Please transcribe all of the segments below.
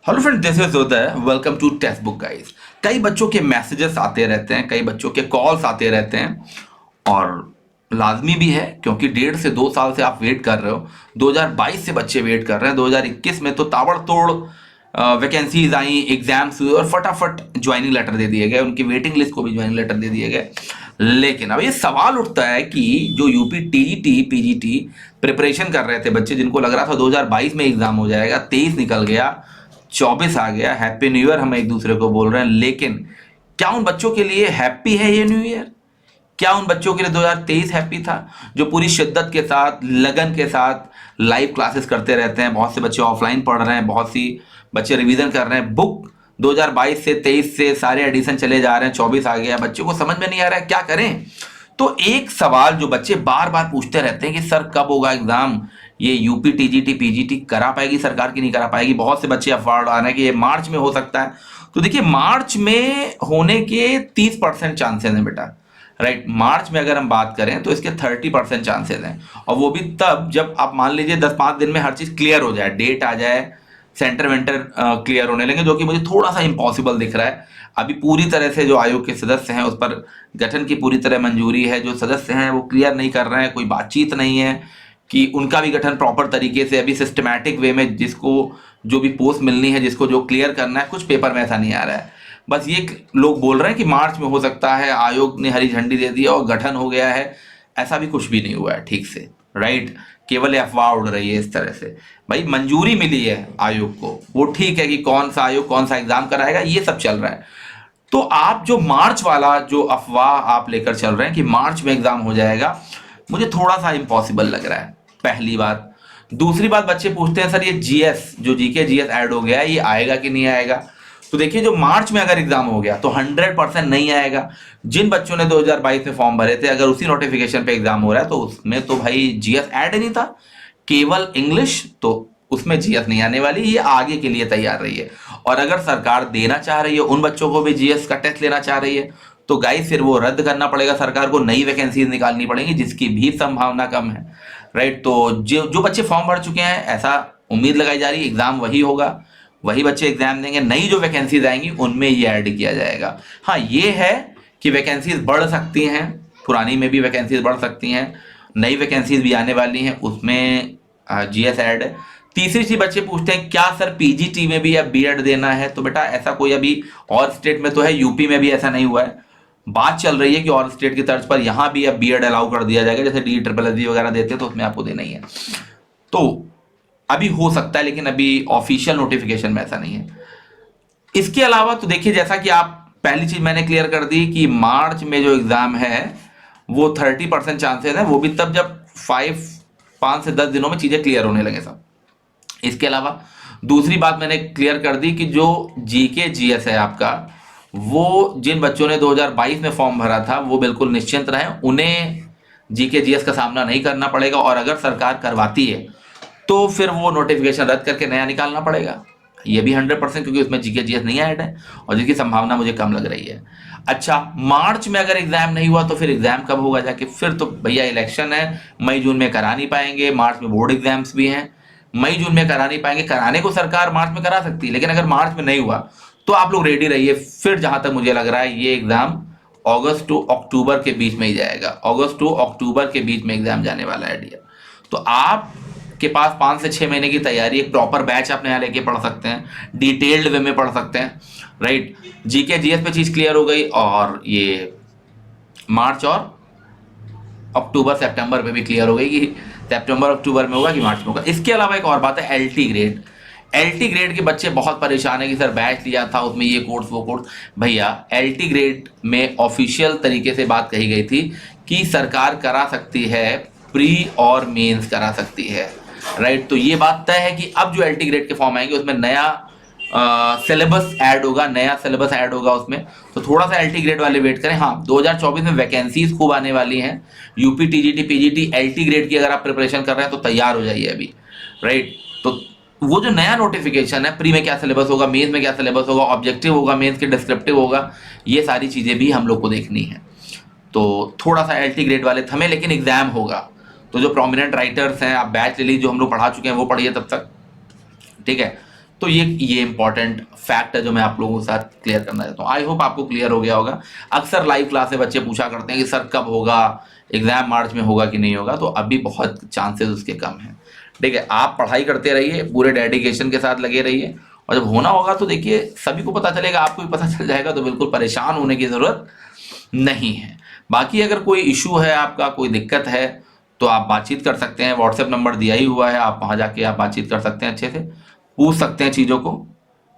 Hello friend, this is Uday. Welcome to text book guys. कई बच्चों के मैसेजेस आते रहते हैं, कई बच्चों के कॉल्स आते रहते हैं और लाजमी भी है क्योंकि 1.5 से 2 साल से आप वेट कर रहे हो। 2022 से बच्चे वेट कर रहे हैं। 2021 में तो ताबड़तोड़ वैकेंसीज आई, एग्जाम्स हुए और फटाफट ज्वाइनिंग लेटर दे दिए गए, उनकी वेटिंग लिस्ट को भी ज्वाइनिंग लेटर दे दिए गए। लेकिन अब ये सवाल उठता है कि जो यूपी टीजीटी पीजीटी प्रिपरेशन कर रहे थे बच्चे, जिनको लग रहा था 2022 में एग्जाम हो जाएगा, 23 निकल गया, 24 आ गया, हैप्पी न्यू ईयर हम एक दूसरे को बोल रहे हैं। लेकिन क्या उन बच्चों के लिए हैप्पी है ये न्यू ईयर? क्या उन बच्चों के लिए 2023 हैप्पी था, जो पूरी शिद्दत के साथ, लगन के साथ लाइव क्लासेस करते रहते हैं? बहुत से बच्चे ऑफलाइन पढ़ रहे हैं, बहुत सी बच्चे रिवीजन कर रहे हैं। बुक 2022 से 23 से सारे एडिशन चले जा रहे हैं, 24 आ गया, बच्चों को समझ में नहीं आ रहा है क्या करें। तो एक सवाल जो बच्चे बार बार पूछते रहते हैं कि सर कब होगा एग्जाम, ये यूपी टीजीटी पीजीटी करा पाएगी सरकार की नहीं करा पाएगी? बहुत से बच्चे अफवाह उड़ा रहे हैं कि ये मार्च में हो सकता है। तो देखिए, मार्च में होने के 30% चांसेस हैं बेटा, राइट। मार्च में अगर हम बात करें तो इसके 30% चांसेस हैं, और वो भी तब जब आप मान लीजिए 10-5 दिन में हर चीज क्लियर हो जाए, डेट आ जाए, सेंटर वेंटर क्लियर होने लगे, जो कि मुझे थोड़ा सा इम्पॉसिबल दिख रहा है। अभी पूरी तरह से जो आयोग के सदस्य हैं उस पर गठन की पूरी तरह मंजूरी है, जो सदस्य हैं वो क्लियर नहीं कर रहे हैं, कोई बातचीत नहीं है कि उनका भी गठन प्रॉपर तरीके से अभी सिस्टमैटिक वे में, जिसको जो भी पोस्ट मिलनी है, जिसको जो क्लियर करना है, कुछ पेपर में ऐसा नहीं आ रहा है। बस ये लोग बोल रहे हैं कि मार्च में हो सकता है, आयोग ने हरी झंडी दे दी और गठन हो गया है। ऐसा भी कुछ भी नहीं हुआ है ठीक से, राइट। केवल अफवाह उड़ रही है इस तरह से। भाई मंजूरी मिली है आयोग को, वो ठीक है कि कौन सा आयोग कौन सा एग्जाम कराएगा, ये सब चल रहा है। तो आप जो मार्च वाला जो अफवाह आप लेकर चल रहे हैं कि मार्च में एग्जाम हो जाएगा, मुझे थोड़ा सा इम्पॉसिबल लग रहा है, पहली बात। दूसरी बात, बच्चे पूछते हैं सर ये जीएस, जो जीके जीएस ऐड हो गया है, ये आएगा कि नहीं आएगा? तो देखिए, जो मार्च में अगर एग्जाम हो गया तो 100% नहीं आएगा। जिन बच्चों ने 2022 में फॉर्म भरे थे, अगर उसी नोटिफिकेशन पे एग्जाम हो रहा है तो उसमें तो भाई जीएस ऐड नहीं था, केवल इंग्लिश, तो उसमें जीएस नहीं आने वाली, ये आगे के लिए तैयार रही है। और अगर सरकार देना चाह रही है उन बच्चों को भी, जीएस का टेस्ट लेना चाह रही है, तो गाइस फिर वो रद्द करना पड़ेगा सरकार को, नई वैकेंसीज निकालनी पड़ेंगी, जिसकी भी संभावना कम है, राइट। तो जो जो बच्चे फॉर्म भर चुके हैं, ऐसा उम्मीद लगाई जा रही है एग्जाम वही होगा, वही बच्चे एग्जाम देंगे। नई जो वैकेंसीज आएंगी उनमें ये ऐड किया जाएगा। हाँ, ये है कि वैकेंसीज बढ़ सकती हैं, पुरानी में भी वैकेंसीज बढ़ सकती हैं, नई वैकेंसीज भी आने वाली हैं, उसमें जीएस ऐड है। तीसरी चीज, बच्चे पूछते हैं क्या सर पीजीटी में भी अब बीएड देना है? तो बेटा ऐसा कोई अभी और स्टेट में तो है, यूपी में भी ऐसा नहीं हुआ है। बात चल रही है कि और स्टेट की तर्ज पर यहां भी अब बीएड अलाउ कर दिया जाएगा, जैसे डी ट्रिपल एस वगैरह देते हैं तो उसमें आपको देना ही है। तो अभी हो सकता है, लेकिन अभी ऑफिशियल नोटिफिकेशन में ऐसा नहीं है। इसके अलावा तो देखिए, जैसा कि आप, पहली चीज मैंने क्लियर कर दी कि मार्च में जो एग्जाम है वो 30% चांसेस है, वो भी तब जब 5 से 10 दिनों में चीजें क्लियर होने लगे सब। इसके अलावा दूसरी बात मैंने क्लियर कर दी कि जो जीके जीएस है आपका, वो जिन बच्चों ने 2022 में फॉर्म भरा था वो बिल्कुल निश्चिंत रहें, उन्हें जीके जीएस का सामना नहीं करना पड़ेगा। और अगर सरकार करवाती है तो फिर वो नोटिफिकेशन रद्द करके नया निकालना पड़ेगा, ये भी 100%, क्योंकि उसमें जीके जीएस नहीं ऐड है और जिसकी संभावना मुझे कम लग रही है। अच्छा, मार्च में अगर एग्जाम नहीं हुआ तो फिर एग्जाम कब होगा जाके? फिर तो भैया इलेक्शन है, मई जून में करा नहीं पाएंगे, मार्च में बोर्ड एग्जाम्स भी हैं, मई जून में करा नहीं पाएंगे। कराने को सरकार मार्च में करा सकती है, लेकिन अगर मार्च में नहीं हुआ तो आप लोग रेडी रहिए। फिर जहां तक मुझे लग रहा है ये एग्जाम अगस्त टू अक्टूबर के बीच में ही जाएगा, अगस्त टू अक्टूबर के बीच में एग्जाम जाने वाला है डियर। तो आप के पास 5 से 6 महीने की तैयारी, एक प्रॉपर बैच अपने यहाँ लेके पढ़ सकते हैं, डिटेल्ड वे में पढ़ सकते हैं, राइट। जीके जीएस पे चीज क्लियर हो गई, और ये मार्च और अक्टूबर सितंबर पे भी क्लियर हो गई कि सितंबर अक्टूबर में होगा कि मार्च में होगा। इसके अलावा एक और बात है, एलटी ग्रेड। एलटी ग्रेड के बच्चे बहुत परेशान है कि सर बैच लिया था, उसमें ये कोर्स वो कोर्स। भैया एलटी ग्रेड में ऑफिशियल तरीके से बात कही गई थी कि सरकार करा सकती है, प्री और मेंस करा सकती है, राइट। तो ये बात तय है कि अब जो एलटी ग्रेड के फॉर्म आएंगे उसमें नया सिलेबस ऐड होगा, नया सिलेबस ऐड होगा उसमें। तो थोड़ा सा एलटी ग्रेड वाले वेट करें। हाँ, 2024 में वैकेंसीज खूब आने वाली हैं। UP TGT PGT LT grade की अगर आप प्रिपरेशन कर रहे हैं तो तैयार हो जाइए अभी, राइट। तो वो जो नया नोटिफिकेशन है, प्री में क्या सिलेबस होगा, मेंस में क्या सिलेबस होगा, ऑब्जेक्टिव होगा, मेंस के डिस्क्रिप्टिव होगा, ये सारी चीजें भी हम लोग को देखनी है। तो थोड़ा सा एलटी ग्रेड वाले थमे, लेकिन एग्जाम होगा। तो जो प्रोमिनेंट राइटर्स हैं, आप बैच ले लीजिए, जो हम लोग पढ़ा चुके हैं वो पढ़िए तब तक, ठीक है। तो ये इंपॉर्टेंट फैक्ट है जो मैं आप लोगों के साथ क्लियर करना चाहता हूँ। आई होप आपको क्लियर हो गया होगा। अक्सर लाइव क्लास से बच्चे पूछा करते हैं कि सर कब होगा, एग्जाम मार्च में होगा कि नहीं होगा, तो अभी बहुत चांसेस उसके कम हैं। ठीक है, आप पढ़ाई करते रहिए, पूरे डेडिकेशन के साथ लगे रहिए, और जब होना होगा तो देखिए सभी को पता चलेगा, आपको भी पता चल जाएगा, तो बिल्कुल परेशान होने की ज़रूरत नहीं है। बाकी अगर कोई इशू है आपका, कोई दिक्कत है, तो आप बातचीत कर सकते हैं। व्हाट्सएप नंबर दिया ही हुआ है, आप वहाँ जाके आप बातचीत कर सकते हैं, अच्छे से पूछ सकते हैं चीज़ों को।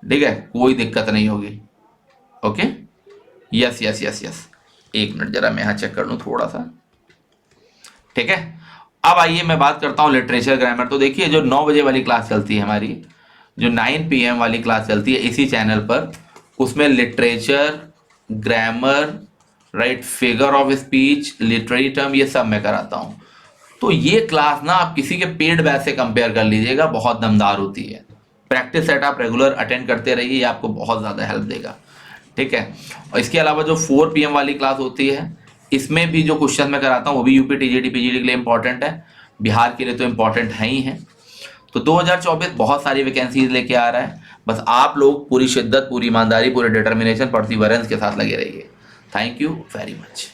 ठीक है, कोई दिक्कत नहीं होगी। Okay, yes yes yes yes, एक मिनट जरा मैं यहाँ चेक कर लूँ थोड़ा सा। ठीक है, अब आइए मैं बात करता हूँ लिटरेचर ग्रामर। तो देखिए जो 9 बजे वाली क्लास चलती है हमारी, जो 9 PM वाली क्लास चलती है इसी चैनल पर, उसमें literature, grammar, right, figure of speech, literary term, ये सब मैं कराता हूँ। तो ये क्लास ना आप किसी के पेड बैच से कंपेयर कर लीजिएगा, बहुत दमदार होती है। प्रैक्टिस सेट आप रेगुलर अटेंड करते रहिए, ये आपको बहुत ज़्यादा हेल्प देगा। ठीक है, और इसके अलावा जो 4 PM वाली क्लास होती है, इसमें भी जो क्वेश्चन मैं कराता हूँ वो भी यूपी टीजीटी पीजीटी के लिए इंपॉर्टेंट है, बिहार के लिए तो इंपॉर्टेंट है ही है। तो 2024 बहुत सारी वैकेंसीज लेके आ रहा है, बस आप लोग पूरी शिद्दत, पूरी ईमानदारी, पूरे डिटर्मिनेशन, परसिवरेंस के साथ लगे रहिए। Thank you very much.